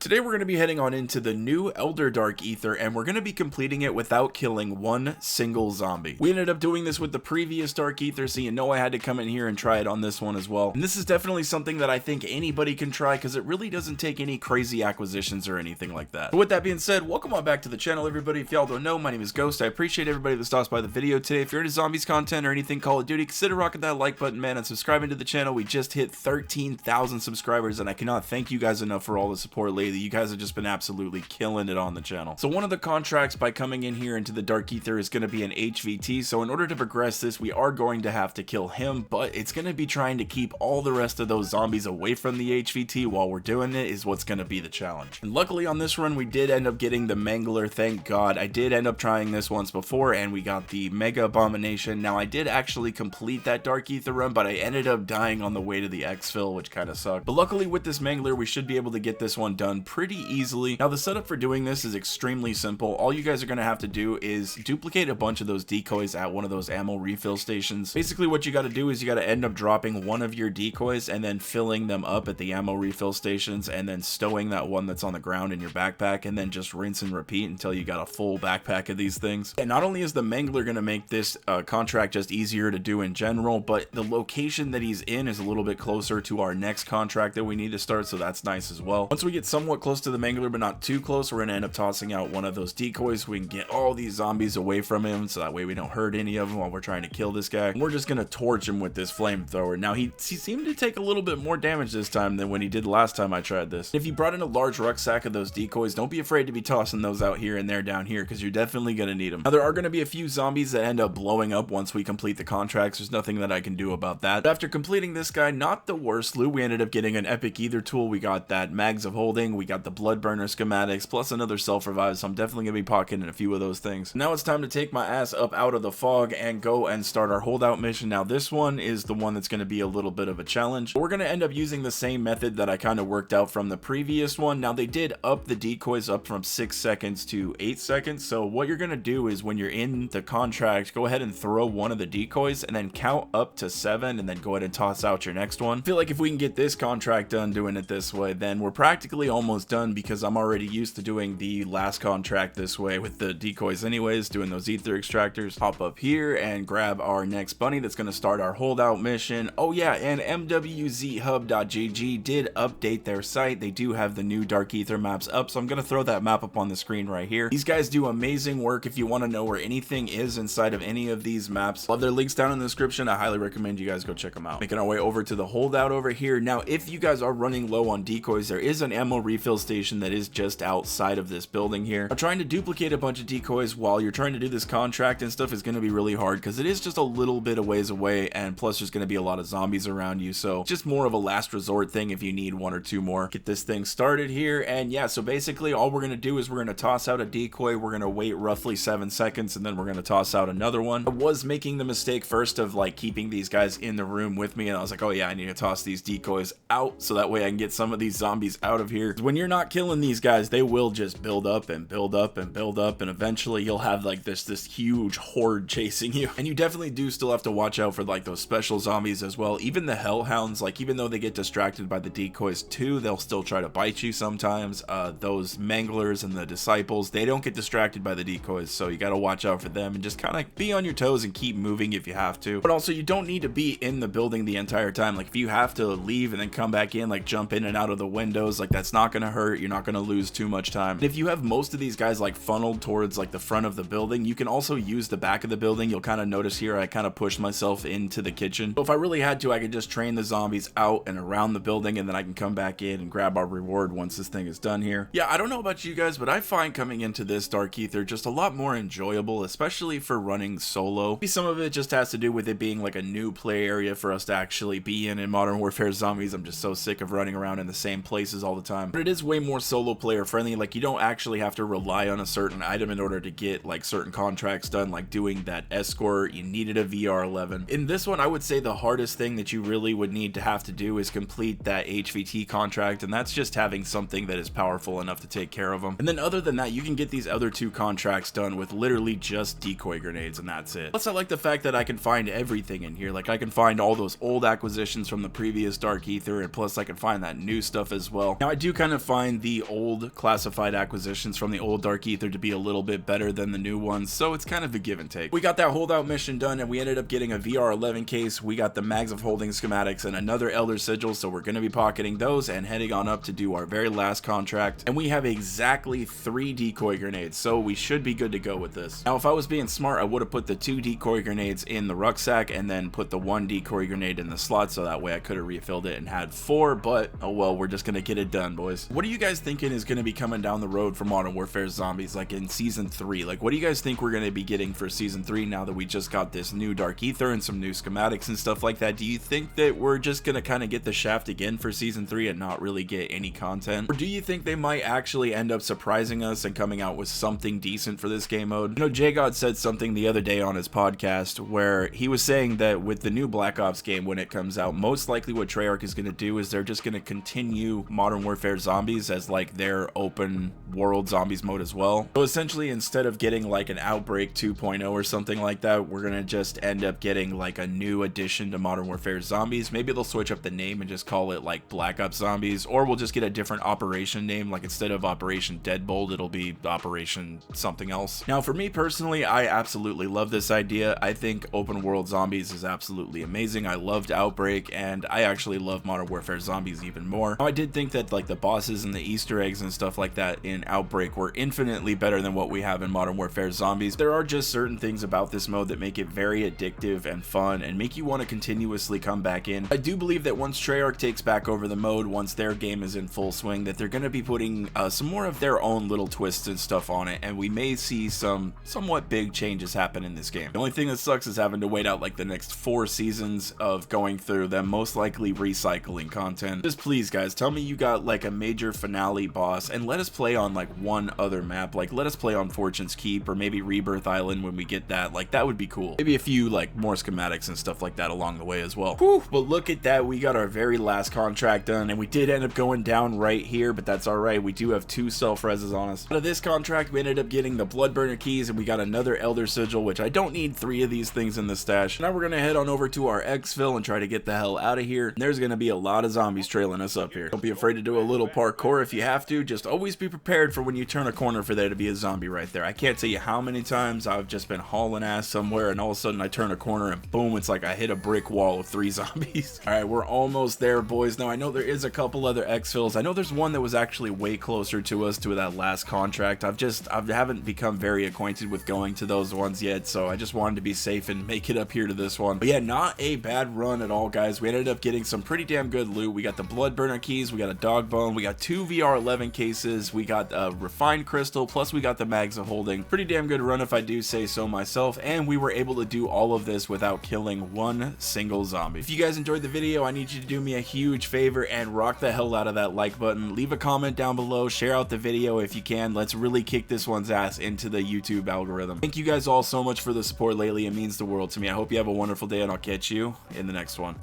Today we're going to be heading on into the new Elder Dark Aether, and we're going to be completing it without killing one single zombie. We ended up doing this with the previous Dark Aether, so you know I had to come in here and try it on this one as well. And this is definitely something that I think anybody can try because it really doesn't take any crazy acquisitions or anything like that. But with that being said, welcome on back to the channel, everybody. If y'all don't know, my name is Ghost. I appreciate everybody that stops by the video today. If you're into zombies content or anything Call of Duty, consider rocking that like button, man, and subscribing to the channel. We just hit 13,000 subscribers, and I cannot thank you guys enough for all the support lately. You guys have just been absolutely killing it on the channel. So one of the contracts by coming in here into the Dark Aether is going to be an HVT. So in order to progress this, we are going to have to kill him, but it's going to be trying to keep all the rest of those zombies away from the HVT while we're doing it is what's going to be the challenge. And luckily on this run, we did end up getting the Mangler. Thank God. I did end up trying this once before, and we got the Mega Abomination. Now I did actually complete that Dark Aether run, but I ended up dying on the way to the exfil, which kind of sucked. But luckily with this Mangler, we should be able to get this one done pretty easily. Now the setup for doing this is extremely simple. All you guys are going to have to do is duplicate a bunch of those decoys at one of those ammo refill stations. Basically what you got to do is you got to end up dropping one of your decoys and then filling them up at the ammo refill stations and then stowing that one that's on the ground in your backpack, and then just rinse and repeat until you got a full backpack of these things. And not only is the Mangler going to make this contract just easier to do in general, but the location that he's in is a little bit closer to our next contract that we need to start, so that's nice as well. Once we get somewhat close to the Mangler but not too close, we're going to end up tossing out one of those decoys so we can get all these zombies away from him, so that way we don't hurt any of them while we're trying to kill this guy. And we're just going to torch him with this flamethrower. Now he seemed to take a little bit more damage this time than when he did last time I tried this. If you brought in a large rucksack of those decoys, don't be afraid to be tossing those out here and there down here because you're definitely going to need them. Now there are going to be a few zombies that end up blowing up once we complete the contracts. There's nothing that I can do about that. But after completing this guy, not the worst loot. We ended up getting an epic Aether tool. We got that mags of holding. We got the blood burner schematics plus another self-revive, so I'm definitely going to be pocketing a few of those things. Now it's time to take my ass up out of the fog and go and start our holdout mission. Now this one is the one that's going to be a little bit of a challenge. We're going to end up using the same method that I kind of worked out from the previous one. Now they did up the decoys up from 6 seconds to 8 seconds. So what you're going to do is when you're in the contract, go ahead and throw one of the decoys and then count up to 7 and then go ahead and toss out your next one. I feel like if we can get this contract done doing it this way, then we're practically almost done because I'm already used to doing the last contract this way with the decoys anyways, doing those Aether extractors. Hop up here and grab our next bunny that's going to start our holdout mission. Oh yeah, and MWZHUB.gg did update their site. They do have the new Dark Aether maps up, so I'm going to throw that map up on the screen right here. These guys do amazing work. If you want to know where anything is inside of any of these maps, I'll have their links down in the description. I highly recommend you guys go check them out. Making our way over to the holdout over here. Now if you guys are running low on decoys, there is an ammo refill station that is just outside of this building here. Now, trying to duplicate a bunch of decoys while you're trying to do this contract and stuff is going to be really hard because it is just a little bit of ways away, and plus there's going to be a lot of zombies around you, so just more of a last resort thing if you need one or two more. Get this thing started here, and yeah, so basically all we're going to do is we're going to toss out a decoy. We're going to wait roughly 7 seconds and then we're going to toss out another one. I was making the mistake first of like keeping these guys in the room with me, and I was like, oh yeah, I need to toss these decoys out so that way I can get some of these zombies out of here. When you're not killing these guys, they will just build up and build up and build up, and eventually you'll have like this huge horde chasing you. And you definitely do still have to watch out for like those special zombies as well. Even the hellhounds, like even though they get distracted by the decoys too, they'll still try to bite you sometimes. Those manglers and the disciples, they don't get distracted by the decoys, so you got to watch out for them and just kind of be on your toes and keep moving if you have to. But also you don't need to be in the building the entire time. Like if you have to leave and then come back in, like jump in and out of the windows, like that's not going to hurt. You're not going to lose too much time. And if you have most of these guys like funneled towards like the front of the building, you can also use the back of the building. You'll kind of notice here I kind of pushed myself into the kitchen. So if I really had to, I could just train the zombies out and around the building, and then I can come back in and grab our reward once this thing is done here. Yeah, I don't know about you guys, but I find coming into this Dark Aether just a lot more enjoyable, especially for running solo. Maybe some of it just has to do with it being like a new play area for us to actually be in Modern Warfare Zombies. I'm just so sick of running around in the same places all the time. But it is way more solo player friendly. Like you don't actually have to rely on a certain item in order to get like certain contracts done, like doing that escort. You needed a VR11. In this one, I would say the hardest thing that you really would need to have to do is complete that HVT contract, and that's just having something that is powerful enough to take care of them. And then other than that, you can get these other two contracts done with literally just decoy grenades, and that's it. Plus I like the fact that I can find everything in here. Like I can find all those old acquisitions from the previous Dark Aether, and plus I can find that new stuff as well. Now I do kind gonna find the old classified acquisitions from the old Dark Aether to be a little bit better than the new ones, so it's kind of a give and take. We got that holdout mission done, and we ended up getting a VR11 case. We got the mags of holding schematics and another Elder Sigil, so we're gonna be pocketing those and heading on up to do our very last contract. And we have exactly 3 decoy grenades, so we should be good to go with this. Now, if I was being smart, I would have put the 2 decoy grenades in the rucksack and then put the 1 decoy grenade in the slot, so that way I could have refilled it and had 4, but oh well, we're just gonna get it done, boys. What are you guys thinking is gonna be coming down the road for Modern Warfare Zombies, like in Season 3? Like, what do you guys think we're gonna be getting for Season 3 now that we just got this new Dark Aether and some new schematics and stuff like that? Do you think that we're just gonna kind of get the shaft again for Season 3 and not really get any content? Or do you think they might actually end up surprising us and coming out with something decent for this game mode? You know, JGod said something the other day on his podcast where he was saying that with the new Black Ops game, when it comes out, most likely what Treyarch is going to do is they're just going to continue Modern Warfare Zombies as like their open world zombies mode as well. So essentially, instead of getting like an Outbreak 2.0 or something like that, we're going to just end up getting like a new addition to Modern Warfare Zombies. Maybe they'll switch up the name and just call it like Black Ops Zombies, or we'll just get a different operation name, like instead of Operation Deadbolt, it'll be Operation something else. Now, for me personally, I absolutely love this idea. I think open world zombies is absolutely amazing. I loved Outbreak, and I actually love Modern Warfare Zombies even more. Now, I did think that like the bosses and the Easter eggs and stuff like that in Outbreak were infinitely better than what we have in Modern Warfare Zombies. There are just certain things about this mode that make it very addictive and fun and make you want to continuously come back in. I do believe that once Treyarch takes back over the mode, once their game is in full swing, that they're going to be putting some more of their own little twists and stuff on it, and we may see some somewhat big changes happen in this game. The only thing that sucks is having to wait out like the next 4 seasons of going through them, most likely recycling content. Just please, guys, tell me you got like a major finale boss and let us play on like one other map. Like, let us play on Fortune's Keep or maybe Rebirth Island when we get that. Like, that would be cool. Maybe a few like more schematics and stuff like that along the way as well. Whew, but look at that, we got our very last contract done, and we did end up going down right here, but that's all right. We do have 2 self-reses on us. Out of this contract, we ended up getting the Bloodburner keys, and we got another Elder Sigil, which I don't need 3 of these things in the stash. Now we're gonna head on over to our exfil and try to get the hell out of here. And there's gonna be a lot of zombies trailing us up here. Don't be afraid to do a little parkour if you have to. Just always be prepared for when you turn a corner for there to be a zombie right there. I can't tell you how many times I've just been hauling ass somewhere and all of a sudden I turn a corner and boom, it's like I hit a brick wall of 3 zombies. All right, we're almost there, boys. Now I know there is a couple other exfils. I know there's one that was actually way closer to us to that last contract. I haven't become very acquainted with going to those ones yet, so I just wanted to be safe and make it up here to this one. But yeah, not a bad run at all, guys. We ended up getting some pretty damn good loot. We got the Bloodburner keys, we got a dog bone, we got 2 VR11 cases, we got a refined crystal, plus we got the mags of holding. Pretty damn good run if I do say so myself, and we were able to do all of this without killing 1 single zombie. If you guys enjoyed the video, I need you to do me a huge favor and rock the hell out of that like button. Leave a comment down below, share out the video if you can. Let's really kick this one's ass into the YouTube algorithm. Thank you guys all so much for the support lately. It means the world to me. I hope you have a wonderful day, and I'll catch you in the next one.